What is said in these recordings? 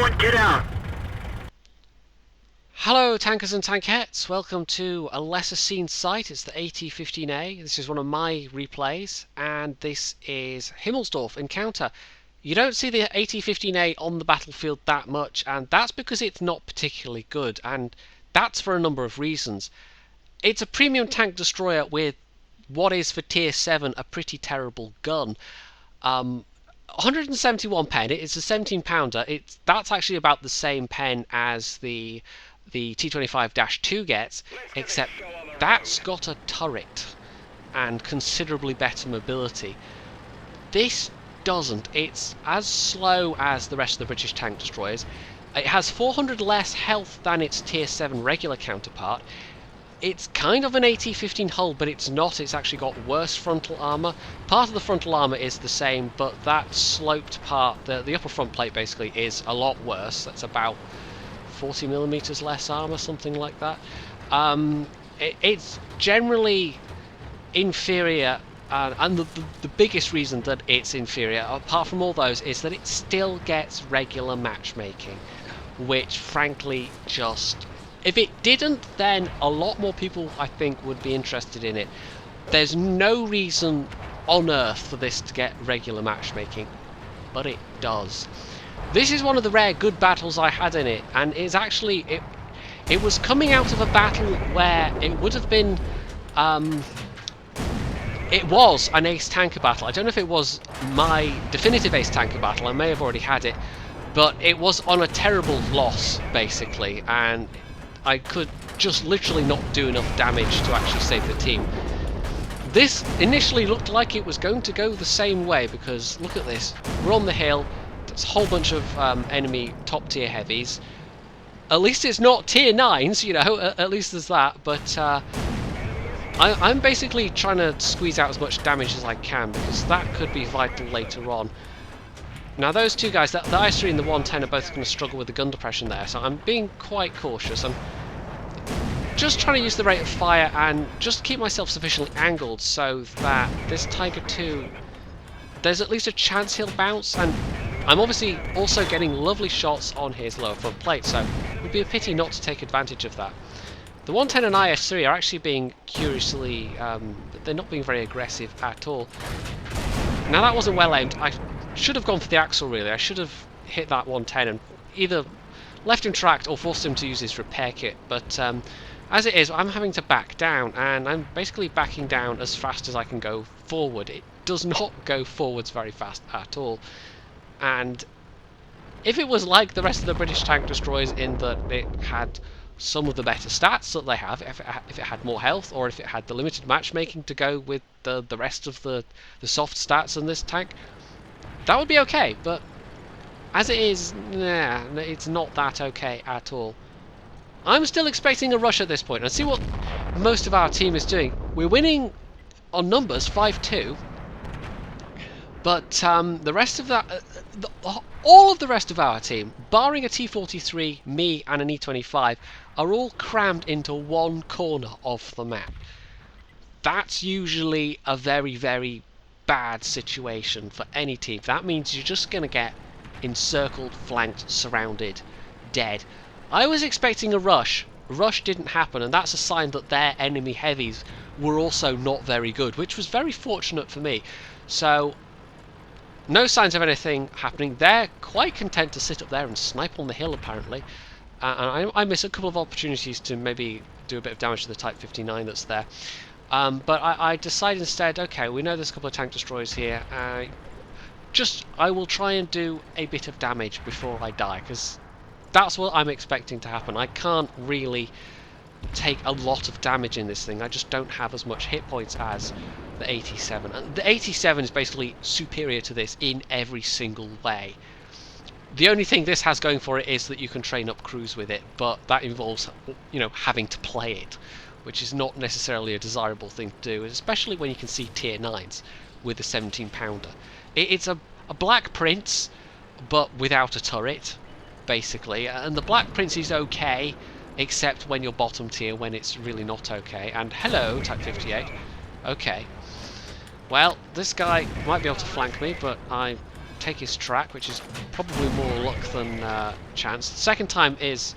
Everyone get out! Hello tankers and tankettes, welcome to a lesser seen site. It's the AT-15A. This is one of my replays, and this is Himmelsdorf Encounter. You don't see the AT-15A on the battlefield that much, and that's because it's not particularly good, and that's for a number of reasons. It's a premium tank destroyer with what is for tier 7 a pretty terrible gun. 171 pen, it's a 17 pounder. That's actually about the same pen as the T25-2 gets, except that's got a turret and considerably better mobility. This doesn't. It's as slow as the rest of the British tank destroyers. It has 400 less health than its tier 7 regular counterpart. It's kind of an AT-15 hull, but it's not. It's actually got worse frontal armour. Part of the frontal armour is the same, but that sloped part, the upper front plate basically, is a lot worse. That's about 40mm less armour, something like that. It's generally inferior, and the biggest reason that it's inferior, apart from all those, is that it still gets regular matchmaking, which frankly just... If it didn't, then a lot more people, I think, would be interested in it. There's no reason on earth for this to get regular matchmaking, but it does. This is one of the rare good battles I had in it, and it's actually... It was coming out of a battle where it would have been... it was an ace tanker battle. I don't know if it was my definitive ace tanker battle, I may have already had it, but it was on a terrible loss, basically, and I could just literally not do enough damage to actually save the team. This initially looked like it was going to go the same way, because look at this. We're on the hill, there's a whole bunch of enemy top tier heavies. At least it's not tier 9s, you know, at least there's that, but I'm basically trying to squeeze out as much damage as I can, because that could be vital later on. Now those two guys, the IS-3 and the 110, are both going to struggle with the gun depression there, so I'm being quite cautious. I'm just trying to use the rate of fire and just keep myself sufficiently angled so that this Tiger 2, there's at least a chance he'll bounce, and I'm obviously also getting lovely shots on his lower front plate, so it would be a pity not to take advantage of that. The 110 and IS-3 are actually being curiously, they're not being very aggressive at all. Now that wasn't well aimed. I should have gone for the axle really. I should have hit that 110 and either left him tracked or forced him to use his repair kit, but as it is, I'm having to back down, and I'm basically backing down as fast as I can go forward. It does not go forwards very fast at all, and if it was like the rest of the British tank destroyers in that it had some of the better stats that they have, if it had more health, or if it had the limited matchmaking to go with the rest of the soft stats in this tank, that would be okay, but as it is, nah, it's not that okay at all. I'm still expecting a rush at this point, and see what most of our team is doing. We're winning on numbers, 5-2, but the rest of that, all of the rest of our team, barring a T-43, me and an E-25, are all crammed into one corner of the map. That's usually a very, very bad situation for any team. That means you're just going to get encircled, flanked, surrounded, dead. I was expecting a rush. Rush didn't happen, and that's a sign that their enemy heavies were also not very good, which was very fortunate for me. So, no signs of anything happening. They're quite content to sit up there and snipe on the hill, apparently. And I miss a couple of opportunities to maybe do a bit of damage to the Type 59 that's there. But I decided instead, okay, we know there's a couple of tank destroyers here. I will try and do a bit of damage before I die, because that's what I'm expecting to happen. I can't really take a lot of damage in this thing. I just don't have as much hit points as the 87. And the 87 is basically superior to this in every single way. The only thing this has going for it is that you can train up crews with it, but that involves, you know, having to play it, which is not necessarily a desirable thing to do, especially when you can see tier 9s with the 17 pounder. It's a Black Prince, but without a turret, basically, and the Black Prince is okay, except when you're bottom tier, when it's really not okay. And hello, Type 58. Okay. Well, this guy might be able to flank me, but I take his track, which is probably more luck than chance. The second time is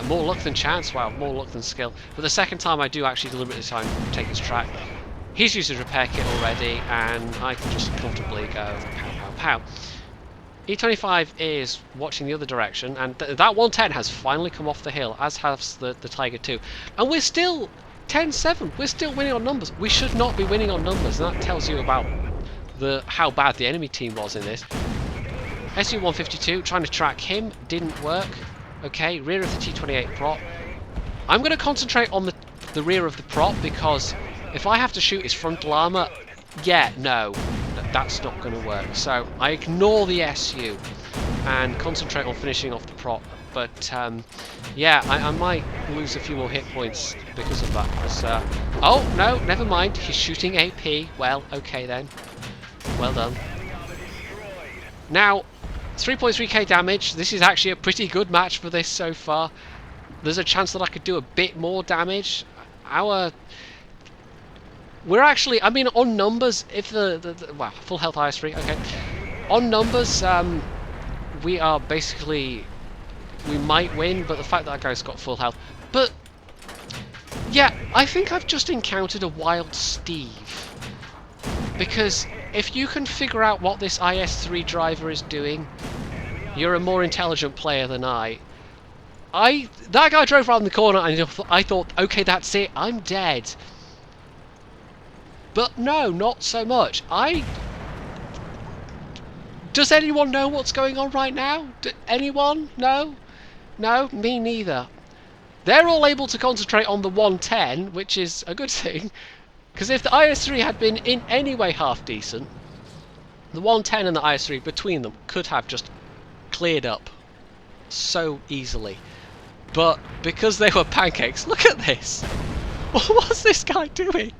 more luck than chance, wow, more luck than skill. But the second time I do actually deliberately try and take his track. He's used his repair kit already, and I can just comfortably go pow, pow, pow. E25 is watching the other direction, and that 110 has finally come off the hill, as has the Tiger 2. And we're still 10-7. We're still winning on numbers. We should not be winning on numbers, and that tells you about how bad the enemy team was in this. SU-152, trying to track him, didn't work. Okay, rear of the T-28 prop. I'm going to concentrate on the rear of the prop, because if I have to shoot his frontal armour, yeah, no, that's not going to work. So I ignore the SU and concentrate on finishing off the prop. But yeah, I might lose a few more hit points because of that. Because, oh, no, never mind. He's shooting AP. Well, okay then. Well done. Now, 3.3k damage. This is actually a pretty good match for this so far. There's a chance that I could do a bit more damage. We're actually, I mean, on numbers, if wow, full health IS3, okay. On numbers, we are basically, we might win, but the fact that guy's got full health. But, yeah, I think I've just encountered a wild Steve. Because if you can figure out what this IS3 driver is doing, you're a more intelligent player than I. That guy drove around the corner and I thought, okay, that's it, I'm dead. But no, not so much. Does anyone know what's going on right now? Anyone? No? No? Me neither. They're all able to concentrate on the 110, which is a good thing. Because if the IS3 had been in any way half decent, the 110 and the IS3 between them could have just cleared up so easily. But because they were pancakes, look at this! What's this guy doing?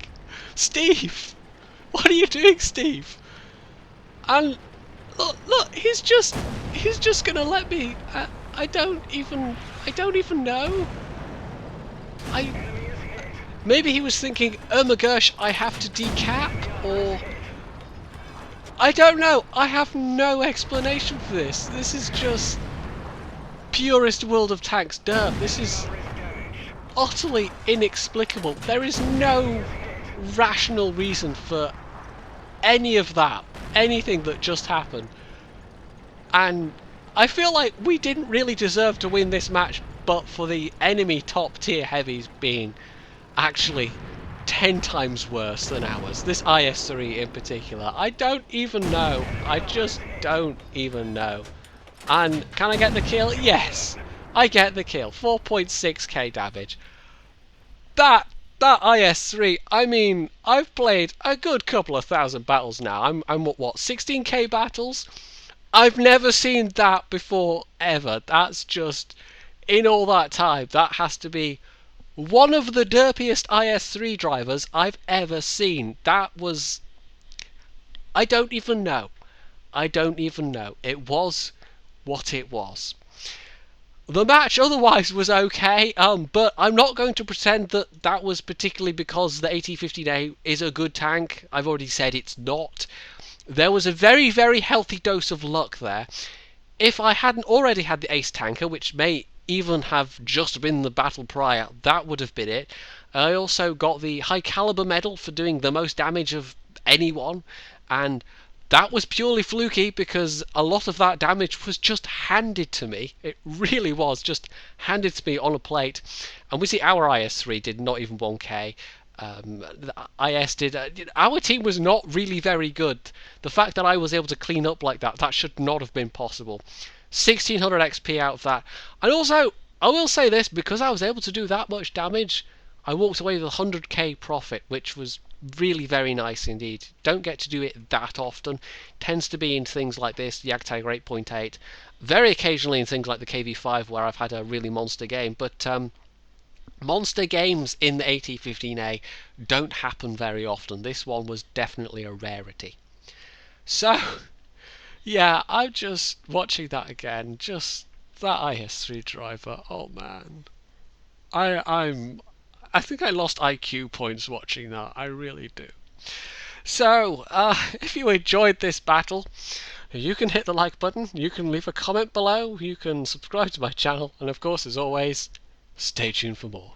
Steve! What are you doing, Steve? And look, he's just gonna let me. I don't even know. Maybe he was thinking, oh my gosh, I have to decap, or I don't know. I have no explanation for this. This is just purest World of Tanks derp. This is utterly inexplicable. There is no rational reason for any of that, anything that just happened. And I feel like we didn't really deserve to win this match, but for the enemy top tier heavies being actually 10 times worse than ours. This IS3 in particular. I don't even know. I just don't even know. And can I get the kill? Yes, I get the kill. 4.6k damage. That IS3, I mean, I've played a good couple of thousand battles now. I'm what 16k battles? I've never seen that before ever. That's just, in all that time, that has to be one of the derpiest IS3 drivers I've ever seen. That was, I don't even know. I don't even know. It was what it was. The match otherwise was okay, but I'm not going to pretend that that was particularly because the AT-15A is a good tank. I've already said it's not. There was a very, very healthy dose of luck there. If I hadn't already had the ace tanker, which may even have just been the battle prior, that would have been it. I also got the high caliber medal for doing the most damage of anyone, and that was purely fluky because a lot of that damage was just handed to me. It really was just handed to me on a plate. And we see our IS3 did not even 1k. The IS did. Our team was not really very good. The fact that I was able to clean up like that, that should not have been possible. 1600 XP out of that. And also, I will say this, because I was able to do that much damage, I walked away with 100k profit, which was really very nice indeed. Don't get to do it that often. Tends to be in things like this, the Jagdtiger 8.8. Very occasionally in things like the KV5 where I've had a really monster game, but monster games in the AT-15A don't happen very often. This one was definitely a rarity. So, yeah, I'm just watching that again. Just that IS3 driver. Oh man, I think I lost IQ points watching that. I really do. So, if you enjoyed this battle, You can hit the like button, you can leave a comment below, you can subscribe to my channel, and of course, as always, stay tuned for more.